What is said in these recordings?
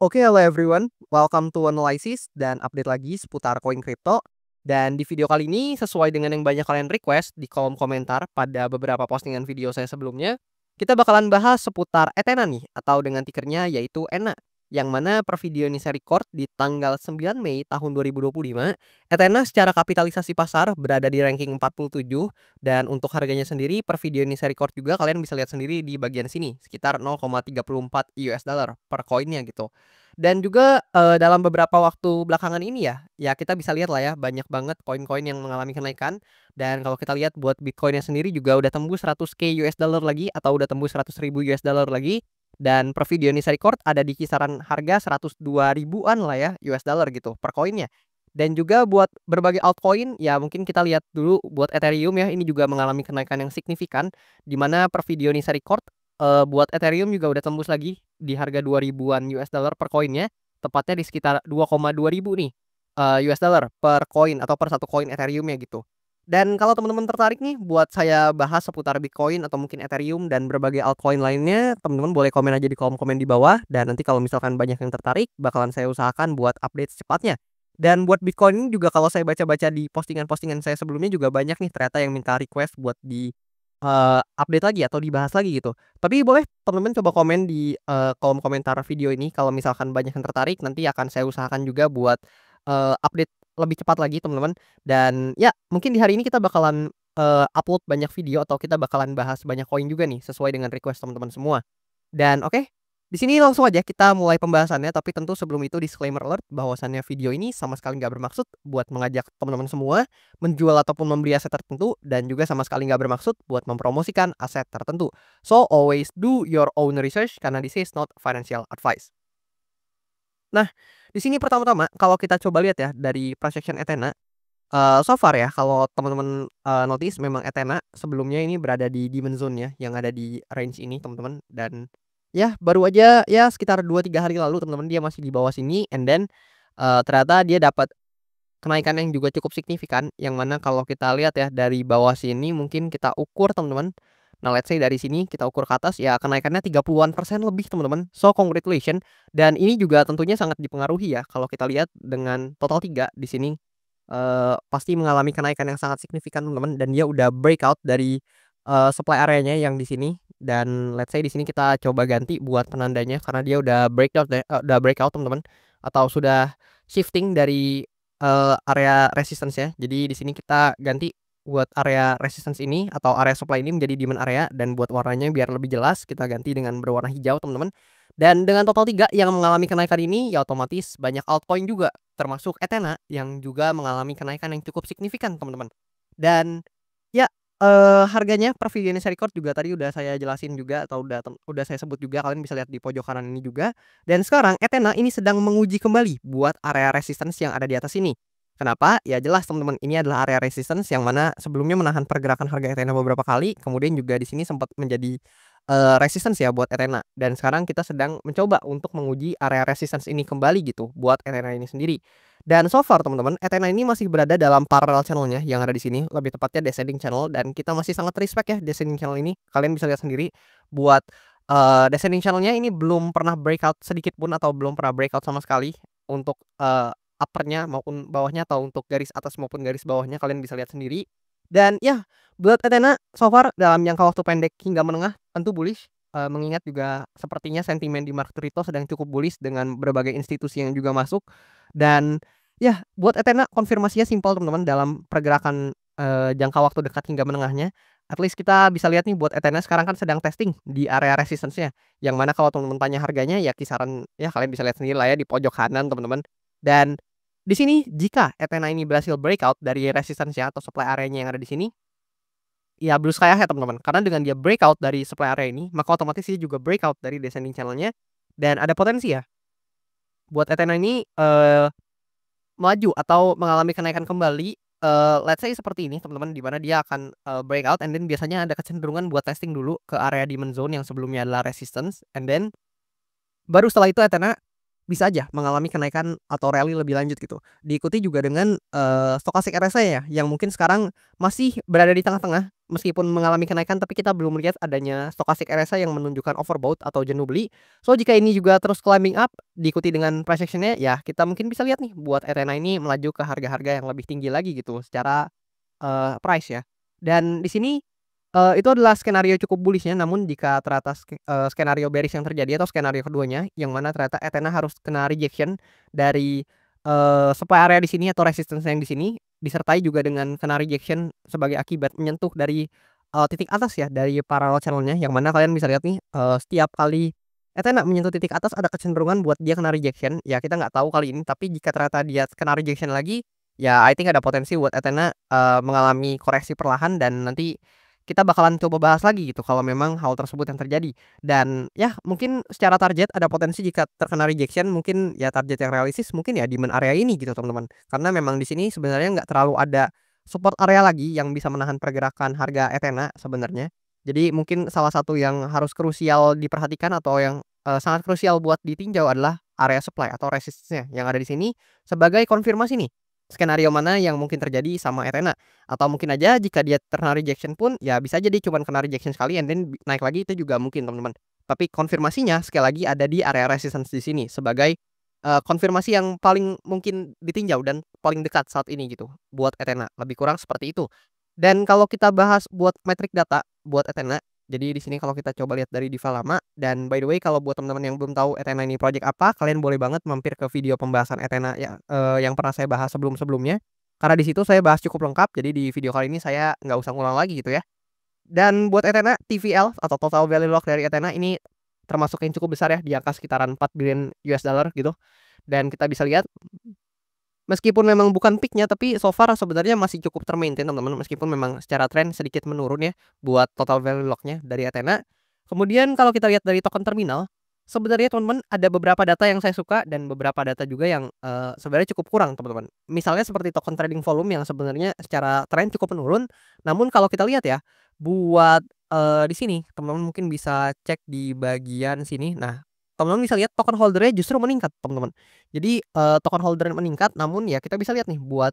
Oke, hello everyone. Welcome to Analysis dan update lagi seputar koin kripto. Dan di video kali ini sesuai dengan yang banyak kalian request di kolom komentar pada beberapa postingan video saya sebelumnya, kita bakalan bahas seputar Ethena nih atau dengan tikernya yaitu ENA. Yang mana per video ini saya record di tanggal 9 Mei tahun 2025, Ethena secara kapitalisasi pasar berada di ranking 47 dan untuk harganya sendiri per video ini saya record juga kalian bisa lihat sendiri di bagian sini sekitar 0,34 US dollar per koinnya gitu. Dan juga, dalam beberapa waktu belakangan ini ya kita bisa lihat lah ya banyak banget koin-koin yang mengalami kenaikan. Dan kalau kita lihat buat Bitcoin-nya sendiri juga udah tembus 100K US dollar lagi atau udah tembus 100.000 US dollar lagi. Dan per video ini saya record ada di kisaran harga 102 ribuan lah ya US dollar gitu per koinnya. Dan juga buat berbagai altcoin ya mungkin kita lihat dulu buat Ethereum ya, ini juga mengalami kenaikan yang signifikan di mana per video ini saya record, buat Ethereum juga udah tembus lagi di harga 2 ribuan US dollar per koinnya, tepatnya di sekitar 2,2 ribu nih, US dollar per koin atau per satu koin Ethereum-nya gitu. Dan kalau teman-teman tertarik nih buat saya bahas seputar Bitcoin atau mungkin Ethereum dan berbagai altcoin lainnya, teman-teman boleh komen aja di kolom komen di bawah dan nanti kalau misalkan banyak yang tertarik bakalan saya usahakan buat update secepatnya. Dan buat Bitcoin ini juga kalau saya baca-baca di postingan-postingan saya sebelumnya juga banyak nih ternyata yang minta request buat di update lagi atau dibahas lagi gitu. Tapi boleh teman-teman coba komen di, kolom komentar video ini kalau misalkan banyak yang tertarik, nanti akan saya usahakan juga buat, update lebih cepat lagi teman-teman. Dan ya mungkin di hari ini kita bakalan, upload banyak video atau kita bakalan bahas banyak koin juga nih sesuai dengan request teman-teman semua. Dan oke, di sini langsung aja kita mulai pembahasannya, tapi tentu sebelum itu disclaimer alert bahwasannya video ini sama sekali nggak bermaksud buat mengajak teman-teman semua menjual ataupun membeli aset tertentu dan juga sama sekali nggak bermaksud buat mempromosikan aset tertentu. So always do your own research karena this is not financial advice. Nah, di sini pertama-tama kalau kita coba lihat ya dari projection Ethena, so far ya kalau teman-teman, notice memang Ethena sebelumnya ini berada di diamond zone ya yang ada di range ini teman-teman. Dan ya baru aja ya sekitar 2-3 hari lalu teman-teman dia masih di bawah sini and then, ternyata dia dapat kenaikan yang juga cukup signifikan, yang mana kalau kita lihat ya dari bawah sini mungkin kita ukur teman-teman. Nah, let's say dari sini kita ukur ke atas ya kenaikannya 30-an% lebih teman-teman. So congratulations. Dan ini juga tentunya sangat dipengaruhi ya kalau kita lihat dengan total 3 di sini, pasti mengalami kenaikan yang sangat signifikan teman-teman dan dia udah breakout dari, supply areanya yang di sini. Dan let's say di sini kita coba ganti buat penandanya karena dia udah udah breakout teman-teman atau sudah shifting dari area resistance ya. Jadi di sini kita ganti buat area resistance ini atau area supply ini menjadi demand area dan buat warnanya biar lebih jelas kita ganti dengan berwarna hijau teman-teman. Dan dengan total 3 yang mengalami kenaikan ini ya otomatis banyak altcoin juga termasuk Ethena yang juga mengalami kenaikan yang cukup signifikan teman-teman. Dan ya, harganya per video ini saya record juga tadi udah saya jelasin juga atau udah saya sebut juga kalian bisa lihat di pojok kanan ini juga. Dan sekarang Ethena ini sedang menguji kembali buat area resistance yang ada di atas ini. Kenapa? Ya jelas teman-teman, ini adalah area resistance yang mana sebelumnya menahan pergerakan harga Ethena beberapa kali, kemudian juga di sini sempat menjadi, resistance ya buat Ethena. Dan sekarang kita sedang mencoba untuk menguji area resistance ini kembali gitu buat Ethena ini sendiri. Dan so far teman-teman, Ethena ini masih berada dalam parallel channel-nya yang ada di sini, lebih tepatnya descending channel dan kita masih sangat respect ya descending channel ini. Kalian bisa lihat sendiri buat, descending channel-nya ini belum pernah breakout sedikit pun atau belum pernah breakout sama sekali untuk, upper-nya maupun bawahnya atau untuk garis atas maupun garis bawahnya kalian bisa lihat sendiri. Dan ya, buat Ethena so far dalam jangka waktu pendek hingga menengah tentu bullish, mengingat juga sepertinya sentimen di market crypto sedang cukup bullish dengan berbagai institusi yang juga masuk. Dan ya buat Ethena konfirmasinya simpel teman-teman dalam pergerakan, jangka waktu dekat hingga menengahnya. At least kita bisa lihat nih buat Ethena sekarang kan sedang testing di area resistance-nya, yang mana kalau teman-teman tanya harganya ya kisaran ya kalian bisa lihat sendiri lah ya di pojok kanan teman-teman. Dan di sini jika Ethena ini berhasil breakout dari resistance-nya atau supply area-nya yang ada di sini, ya blue sky ahead teman-teman. Karena dengan dia breakout dari supply area ini, maka otomatis dia juga breakout dari descending channel-nya dan ada potensi ya buat Ethena ini, maju atau mengalami kenaikan kembali, let's say seperti ini teman-teman, di mana dia akan, breakout and then biasanya ada kecenderungan buat testing dulu ke area demand zone yang sebelumnya adalah resistance and then baru setelah itu Ethena bisa aja mengalami kenaikan atau rally lebih lanjut gitu. Diikuti juga dengan, stochastic RSI ya yang mungkin sekarang masih berada di tengah-tengah, meskipun mengalami kenaikan tapi kita belum melihat adanya stochastic RSI yang menunjukkan overbought atau jenuh beli. So jika ini juga terus climbing up diikuti dengan price action-nya, ya kita mungkin bisa lihat nih buat Ethena ini melaju ke harga-harga yang lebih tinggi lagi gitu secara, price ya. Dan di sini, itu adalah skenario cukup bullish-nya, namun jika ternyata skenario bearish yang terjadi atau skenario keduanya yang mana ternyata Ethena harus kena rejection dari, supply area di sini atau resistance yang di sini, disertai juga dengan kena rejection sebagai akibat menyentuh dari, titik atas ya, dari parallel channel-nya, yang mana kalian bisa lihat nih, setiap kali Ethena menyentuh titik atas ada kecenderungan buat dia kena rejection. Ya kita nggak tahu kali ini, tapi jika ternyata dia kena rejection lagi, ya I think ada potensi buat Ethena, mengalami koreksi perlahan dan nanti kita bakalan coba bahas lagi gitu kalau memang hal tersebut yang terjadi. Dan ya mungkin secara target ada potensi jika terkena rejection mungkin ya target yang realistis mungkin ya demand area ini gitu teman-teman. Karena memang di sini sebenarnya nggak terlalu ada support area lagi yang bisa menahan pergerakan harga Ethena sebenarnya. Jadi mungkin salah satu yang harus krusial diperhatikan atau yang, sangat krusial buat ditinjau adalah area supply atau resistance-nya yang ada di sini sebagai konfirmasi nih, skenario mana yang mungkin terjadi sama Ethena. Atau mungkin aja jika dia terkena rejection pun, ya bisa aja dia cuman kena rejection sekali and then naik lagi itu juga mungkin teman-teman. Tapi konfirmasinya sekali lagi ada di area resistance di sini sebagai, konfirmasi yang paling mungkin ditinjau dan paling dekat saat ini gitu buat Ethena, lebih kurang seperti itu. Dan kalau kita bahas buat metrik data buat Ethena, jadi di sini kalau kita coba lihat dari Diva lama dan by the way kalau buat teman-teman yang belum tahu Ethena ini project apa, kalian boleh banget mampir ke video pembahasan Ethena ya, yang pernah saya bahas sebelum-sebelumnya. Karena di situ saya bahas cukup lengkap, jadi di video kali ini saya nggak usah ngulang lagi gitu ya. Dan buat Ethena, TVL atau total value lock dari Ethena ini termasuk yang cukup besar ya, di angka sekitaran 4 billion US dollar gitu. Dan kita bisa lihat meskipun memang bukan peak-nya, tapi so far sebenarnya masih cukup ter-maintain teman-teman, meskipun memang secara tren sedikit menurun ya, buat total value lock-nya dari Ethena. Kemudian kalau kita lihat dari token terminal, sebenarnya teman-teman ada beberapa data yang saya suka dan beberapa data juga yang, sebenarnya cukup kurang teman-teman. Misalnya seperti token trading volume yang sebenarnya secara tren cukup menurun, namun kalau kita lihat ya, buat, di sini teman-teman mungkin bisa cek di bagian sini. Nah, teman-teman bisa lihat token holder-nya justru meningkat teman-teman. Jadi, token holder meningkat namun ya kita bisa lihat nih buat,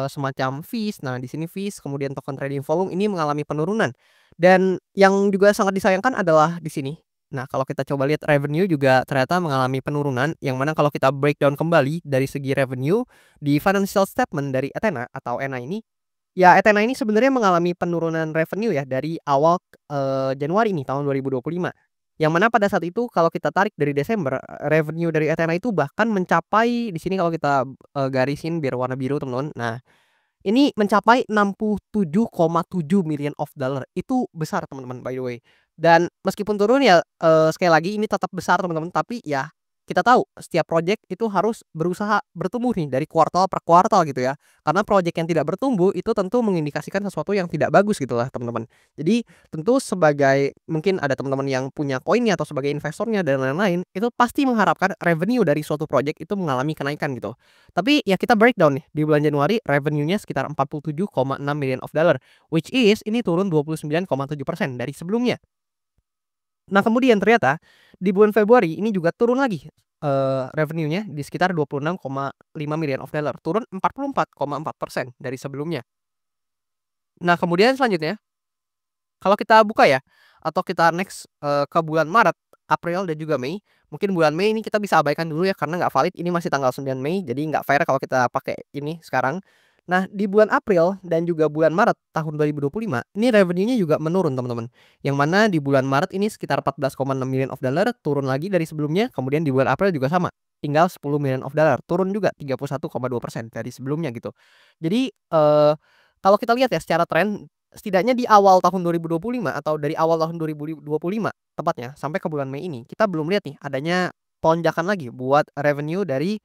semacam fees, nah di sini fees kemudian token trading volume ini mengalami penurunan. Dan yang juga sangat disayangkan adalah di sini. Nah kalau kita coba lihat revenue juga ternyata mengalami penurunan, yang mana kalau kita breakdown kembali dari segi revenue di financial statement dari Ethena atau ENA ini, ya Ethena ini sebenarnya mengalami penurunan revenue ya dari awal, Januari nih tahun 2025. Yang mana pada saat itu kalau kita tarik dari Desember, revenue dari Ethena itu bahkan mencapai di sini kalau kita, garisin biar warna biru teman-teman. Nah ini mencapai 67,7 million of dollar itu besar teman-teman by the way. Dan meskipun turun ya, sekali lagi ini tetap besar teman-teman, tapi ya kita tahu setiap project itu harus berusaha bertumbuh nih dari kuartal per kuartal gitu ya. Karena project yang tidak bertumbuh itu tentu mengindikasikan sesuatu yang tidak bagus gitulah teman-teman. Jadi tentu sebagai mungkin ada teman-teman yang punya koinnya atau sebagai investornya dan lain-lain, itu pasti mengharapkan revenue dari suatu project itu mengalami kenaikan gitu. Tapi ya kita breakdown nih, di bulan Januari revenue-nya sekitar 47,6 million of dollar, which is ini turun 29,7% dari sebelumnya. Nah kemudian ternyata di bulan Februari ini juga turun lagi, revenue-nya di sekitar 26,5 million of dollar, turun 44,4% dari sebelumnya. Nah kemudian selanjutnya kalau kita buka ya, atau kita next, ke bulan Maret, April, dan juga Mei. Mungkin bulan Mei ini kita bisa abaikan dulu ya karena nggak valid, ini masih tanggal 9 Mei, jadi nggak fair kalau kita pakai ini sekarang. Nah, di bulan April dan juga bulan Maret tahun 2025, ini revenue-nya juga menurun teman-teman. Yang mana di bulan Maret ini sekitar 14,6 million of dollar, turun lagi dari sebelumnya, kemudian di bulan April juga sama, tinggal 10 million of dollar, turun juga 31,2% dari sebelumnya gitu. Jadi, kalau kita lihat ya secara tren, setidaknya di awal tahun 2025 atau dari awal tahun 2025 tepatnya sampai ke bulan Mei ini, kita belum lihat nih adanya lonjakan lagi buat revenue dari,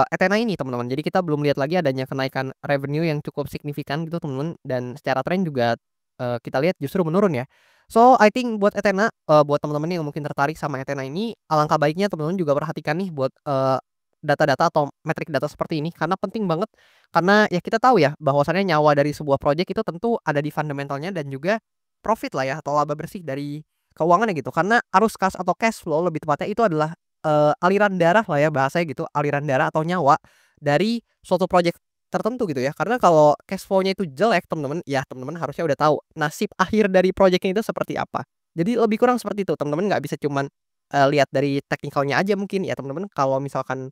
Ethena ini teman-teman. Jadi kita belum lihat lagi adanya kenaikan revenue yang cukup signifikan gitu teman-teman, dan secara tren juga, kita lihat justru menurun ya. So I think buat Ethena, buat teman-teman yang mungkin tertarik sama Ethena ini, alangkah baiknya teman-teman juga perhatikan nih buat, data-data atau metrik data seperti ini karena penting banget. Karena ya kita tahu ya bahwasannya nyawa dari sebuah project itu tentu ada di fundamentalnya dan juga profit lah ya atau laba bersih dari keuangannya gitu. Karena arus kas atau cash flow lebih tepatnya itu adalah, aliran darah lah ya bahasanya gitu, aliran darah atau nyawa dari suatu project. tertentu gitu ya. Karena kalau cash flow-nya itu jelek teman-teman, ya teman-teman harusnya udah tahu nasib akhir dari proyeknya itu seperti apa. Jadi lebih kurang seperti itu, teman-teman nggak bisa cuman, lihat dari teknikalnya aja mungkin ya teman-teman kalau misalkan,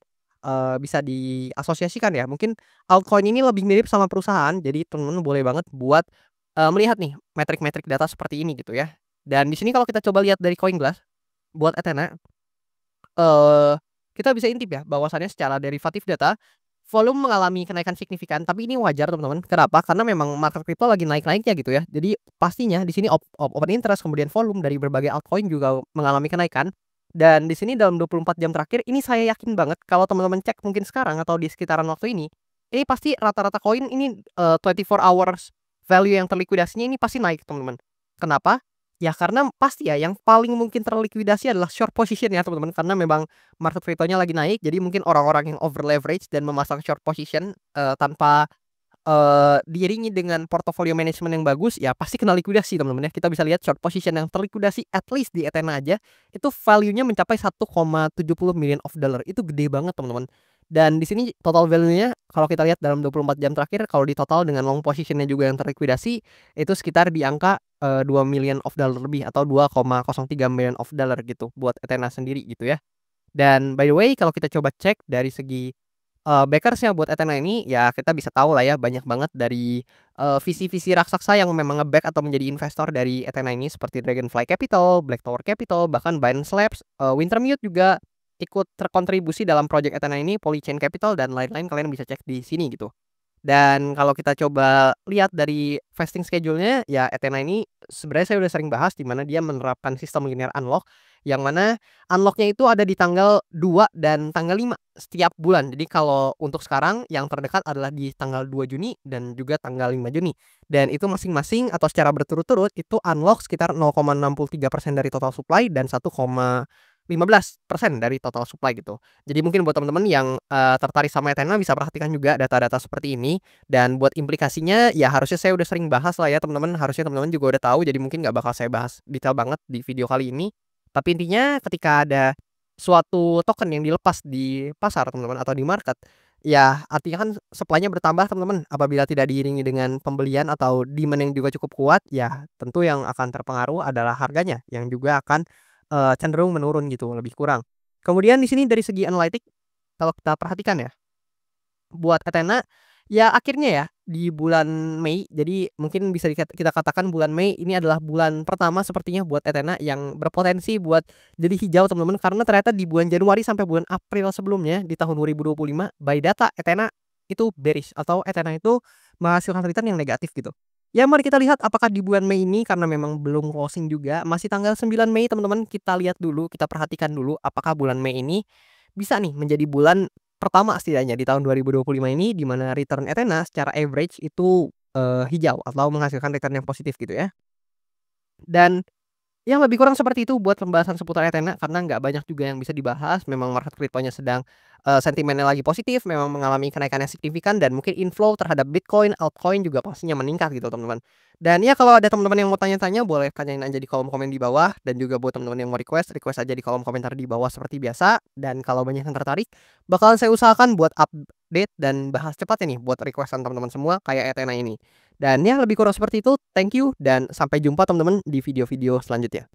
bisa diasosiasikan ya, mungkin altcoin ini lebih mirip sama perusahaan, jadi teman-teman boleh banget buat, melihat nih metrik-metrik data seperti ini gitu ya. Dan di sini kalau kita coba lihat dari CoinGlass, buat Ethena, eee, kita bisa intip ya bahwasannya secara derivatif data, volume mengalami kenaikan signifikan, tapi ini wajar teman-teman. Kenapa? Karena memang market crypto lagi naik-naiknya gitu ya. Jadi pastinya di sini open interest, kemudian volume dari berbagai altcoin juga mengalami kenaikan. Dan di sini dalam 24 jam terakhir ini saya yakin banget kalau teman-teman cek mungkin sekarang atau di sekitaran waktu ini pasti rata-rata koin ini, 24 hours value yang terlikuidasinya ini pasti naik teman-teman. Kenapa? Ya karena pasti ya yang paling mungkin terlikuidasi adalah short position ya teman-teman, karena memang market crypto-nya lagi naik, jadi mungkin orang-orang yang over leverage dan memasang short position, tanpa, diiringi dengan portofolio management yang bagus, ya pasti kena likuidasi teman-teman ya. Kita bisa lihat short position yang terlikuidasi at least di Ethena aja, itu value-nya mencapai 1,70 million of dollar, itu gede banget teman-teman. Dan di sini total value-nya kalau kita lihat dalam 24 jam terakhir, kalau di total dengan long position-nya juga yang terlikuidasi, itu sekitar di angka, 2 million of dollar lebih atau 2,03 million of dollar gitu, buat Ethena sendiri gitu ya. Dan by the way kalau kita coba cek dari segi, backers-nya buat Ethena ini, ya kita bisa tahu lah ya banyak banget dari, visi-visi raksasa yang memang nge-back atau menjadi investor dari Ethena ini seperti Dragonfly Capital, Black Tower Capital, bahkan Binance Labs, Wintermute juga ikut terkontribusi dalam project Ethena ini, Polychain Capital dan lain-lain kalian bisa cek di sini gitu. Dan kalau kita coba lihat dari vesting schedule-nya, ya Ethena ini sebenarnya saya udah sering bahas di mana dia menerapkan sistem linear unlock, yang mana unlock-nya itu ada di tanggal 2 dan tanggal 5 setiap bulan. Jadi kalau untuk sekarang yang terdekat adalah di tanggal 2 Juni dan juga tanggal 5 Juni. Dan itu masing-masing atau secara berturut-turut itu unlock sekitar 0,63% dari total supply dan 1,15% dari total supply gitu. Jadi mungkin buat teman-teman yang, tertarik sama Ethena bisa perhatikan juga data-data seperti ini, dan buat implikasinya ya harusnya saya udah sering bahas lah ya teman-teman, harusnya teman-teman juga udah tahu, jadi mungkin nggak bakal saya bahas detail banget di video kali ini. Tapi intinya ketika ada suatu token yang dilepas di pasar teman-teman atau di market, ya artinya kan supply-nya bertambah teman-teman. Apabila tidak diiringi dengan pembelian atau demand yang juga cukup kuat, ya tentu yang akan terpengaruh adalah harganya yang juga akan, cenderung menurun gitu lebih kurang. Kemudian di sini dari segi analitik, kalau kita perhatikan ya, buat Athena, ya akhirnya ya di bulan Mei, jadi mungkin bisa kita katakan bulan Mei ini adalah bulan pertama sepertinya buat Athena yang berpotensi buat jadi hijau teman-teman, karena ternyata di bulan Januari sampai bulan April sebelumnya di tahun 2025 by data Athena itu bearish atau Athena itu menghasilkan return yang negatif gitu. Ya mari kita lihat apakah di bulan Mei ini karena memang belum closing juga, masih tanggal 9 Mei teman-teman, kita lihat dulu, kita perhatikan dulu apakah bulan Mei ini bisa nih menjadi bulan pertama setidaknya di tahun 2025 ini di mana return Ethena secara average itu, hijau atau menghasilkan return yang positif gitu ya. Dan ya lebih kurang seperti itu buat pembahasan seputar Ethena karena nggak banyak juga yang bisa dibahas, memang market crypto-nya sedang, sentimennya lagi positif, memang mengalami kenaikan yang signifikan dan mungkin inflow terhadap Bitcoin, altcoin juga pastinya meningkat gitu teman-teman. Dan ya kalau ada teman-teman yang mau tanya-tanya boleh tanyain aja di kolom komen di bawah, dan juga buat teman-teman yang mau request, request aja di kolom komentar di bawah seperti biasa, dan kalau banyak yang tertarik, bakalan saya usahakan buat update dan bahas cepatnya nih buat request-an teman-teman semua kayak Ethena ini. Dan ya lebih kurang seperti itu, thank you dan sampai jumpa teman-teman di video-video selanjutnya.